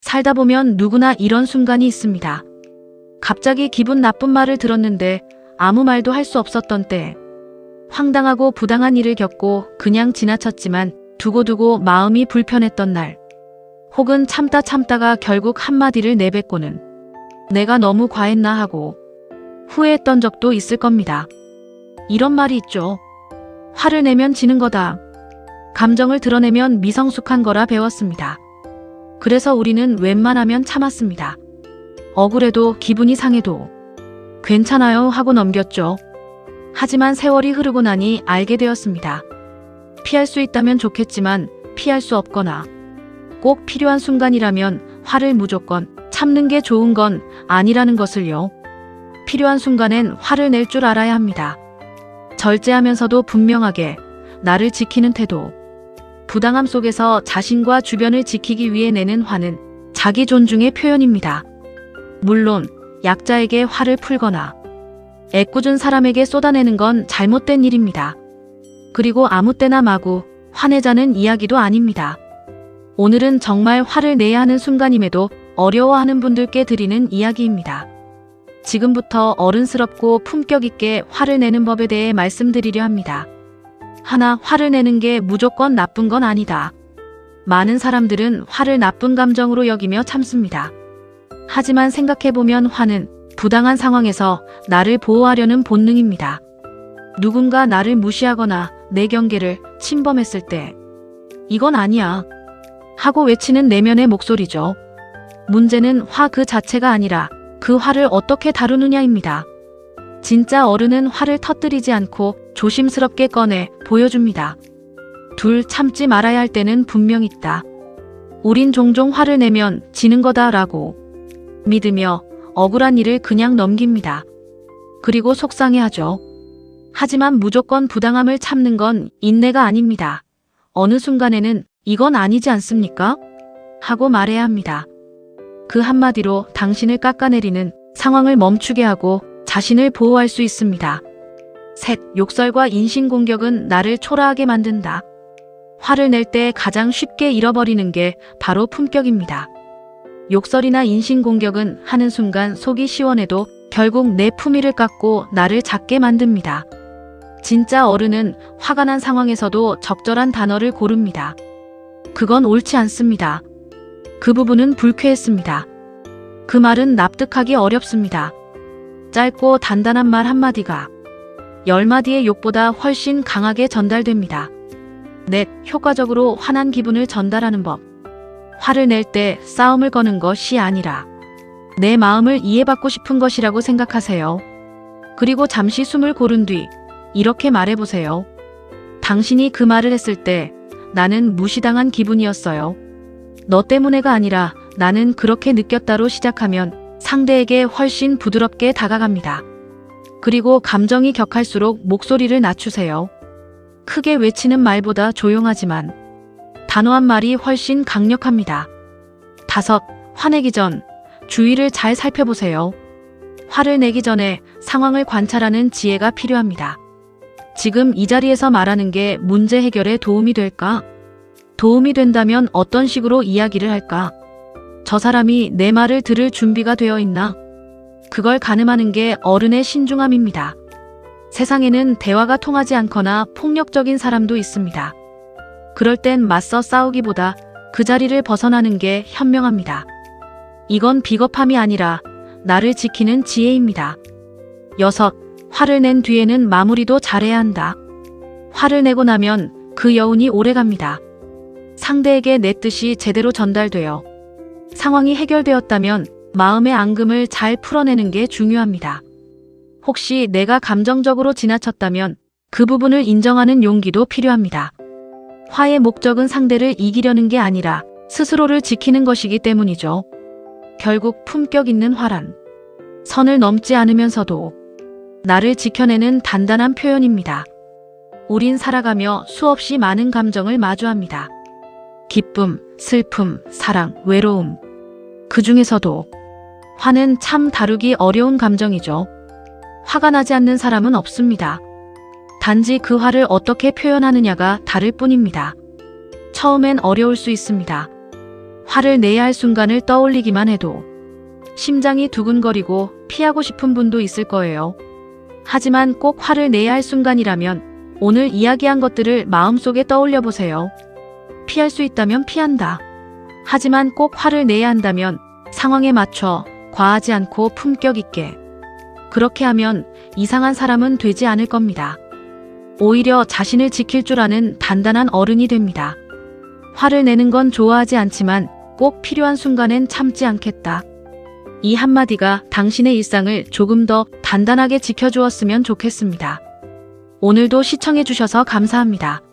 살다 보면 누구나 이런 순간이 있습니다. 갑자기 기분 나쁜 말을 들었는데 아무 말도 할 수 없었던 때, 황당하고 부당한 일을 겪고 그냥 지나쳤지만 두고두고 마음이 불편했던 날, 혹은 참다가 결국 한마디를 내뱉고는 내가 너무 과했나 하고 후회했던 적도 있을 겁니다. 이런 말이 있죠. 화를 내면 지는 거다. 감정을 드러내면 미성숙한 거라 배웠습니다. 그래서 우리는 웬만하면 참았습니다. 억울해도 기분이 상해도 괜찮아요 하고 넘겼죠. 하지만 세월이 흐르고 나니 알게 되었습니다. 피할 수 있다면 좋겠지만 피할 수 없거나 꼭 필요한 순간이라면 화를 무조건 참는 게 좋은 건 아니라는 것을요. 필요한 순간엔 화를 낼 줄 알아야 합니다. 절제하면서도 분명하게 나를 지키는 태도. 부당함 속에서 자신과 주변을 지키기 위해 내는 화는 자기 존중의 표현입니다. 물론 약자에게 화를 풀거나 애꿎은 사람에게 쏟아내는 건 잘못된 일입니다. 그리고 아무 때나 마구 화내자는 이야기도 아닙니다. 오늘은 정말 화를 내야 하는 순간임에도 어려워하는 분들께 드리는 이야기입니다. 지금부터 어른스럽고 품격 있게 화를 내는 법에 대해 말씀드리려 합니다. 하나, 화를 내는 게 무조건 나쁜 건 아니다. 많은 사람들은 화를 나쁜 감정으로 여기며 참습니다. 하지만 생각해보면 화는 부당한 상황에서 나를 보호하려는 본능입니다. 누군가 나를 무시하거나 내 경계를 침범했을 때 이건 아니야 하고 외치는 내면의 목소리죠. 문제는 화 그 자체가 아니라 그 화를 어떻게 다루느냐입니다. 진짜 어른은 화를 터뜨리지 않고 조심스럽게 꺼내 보여줍니다. 둘, 참지 말아야 할 때는 분명 있다. 우린 종종 화를 내면 지는 거다라고 믿으며 억울한 일을 그냥 넘깁니다. 그리고 속상해하죠. 하지만 무조건 부당함을 참는 건 인내가 아닙니다. 어느 순간에는 이건 아니지 않습니까? 하고 말해야 합니다. 그 한마디로 당신을 깎아내리는 상황을 멈추게 하고 자신을 보호할 수 있습니다. 셋, 욕설과 인신공격은 나를 초라하게 만든다. 화를 낼 때 가장 쉽게 잃어버리는 게 바로 품격입니다. 욕설이나 인신공격은 하는 순간 속이 시원해도 결국 내 품위를 깎고 나를 작게 만듭니다. 진짜 어른은 화가 난 상황에서도 적절한 단어를 고릅니다. 그건 옳지 않습니다. 그 부분은 불쾌했습니다. 그 말은 납득하기 어렵습니다. 짧고 단단한 말 한마디가 10마디의 욕보다 훨씬 강하게 전달됩니다. 넷, 효과적으로 화난 기분을 전달하는 법. 화를 낼 때 싸움을 거는 것이 아니라 내 마음을 이해받고 싶은 것이라고 생각하세요. 그리고 잠시 숨을 고른 뒤 이렇게 말해보세요. 당신이 그 말을 했을 때 나는 무시당한 기분이었어요. 너 때문에가 아니라 나는 그렇게 느꼈다로 시작하면 상대에게 훨씬 부드럽게 다가갑니다. 그리고 감정이 격할수록 목소리를 낮추세요. 크게 외치는 말보다 조용하지만 단호한 말이 훨씬 강력합니다. 다섯, 화내기 전 주위를 잘 살펴보세요. 화를 내기 전에 상황을 관찰하는 지혜가 필요합니다. 지금 이 자리에서 말하는 게 문제 해결에 도움이 될까? 도움이 된다면 어떤 식으로 이야기를 할까? 저 사람이 내 말을 들을 준비가 되어 있나? 그걸 가늠하는 게 어른의 신중함입니다. 세상에는 대화가 통하지 않거나 폭력적인 사람도 있습니다. 그럴 땐 맞서 싸우기보다 그 자리를 벗어나는 게 현명합니다. 이건 비겁함이 아니라 나를 지키는 지혜입니다. 여섯, 화를 낸 뒤에는 마무리도 잘해야 한다. 화를 내고 나면 그 여운이 오래갑니다. 상대에게 내 뜻이 제대로 전달되어 상황이 해결되었다면 마음의 앙금을 잘 풀어내는 게 중요합니다. 혹시 내가 감정적으로 지나쳤다면 그 부분을 인정하는 용기도 필요합니다. 화의 목적은 상대를 이기려는 게 아니라 스스로를 지키는 것이기 때문이죠. 결국 품격 있는 화란 선을 넘지 않으면서도 나를 지켜내는 단단한 표현입니다. 우린 살아가며 수없이 많은 감정을 마주합니다. 기쁨, 슬픔, 사랑, 외로움. 그 중에서도 화는 참 다루기 어려운 감정이죠. 화가 나지 않는 사람은 없습니다. 단지 그 화를 어떻게 표현하느냐가 다를 뿐입니다. 처음엔 어려울 수 있습니다. 화를 내야 할 순간을 떠올리기만 해도 심장이 두근거리고 피하고 싶은 분도 있을 거예요. 하지만 꼭 화를 내야 할 순간이라면 오늘 이야기한 것들을 마음속에 떠올려 보세요. 피할 수 있다면 피한다. 하지만 꼭 화를 내야 한다면 상황에 맞춰 과하지 않고 품격 있게. 그렇게 하면 이상한 사람은 되지 않을 겁니다. 오히려 자신을 지킬 줄 아는 단단한 어른이 됩니다. 화를 내는 건 좋아하지 않지만 꼭 필요한 순간엔 참지 않겠다. 이 한마디가 당신의 일상을 조금 더 단단하게 지켜주었으면 좋겠습니다. 오늘도 시청해주셔서 감사합니다.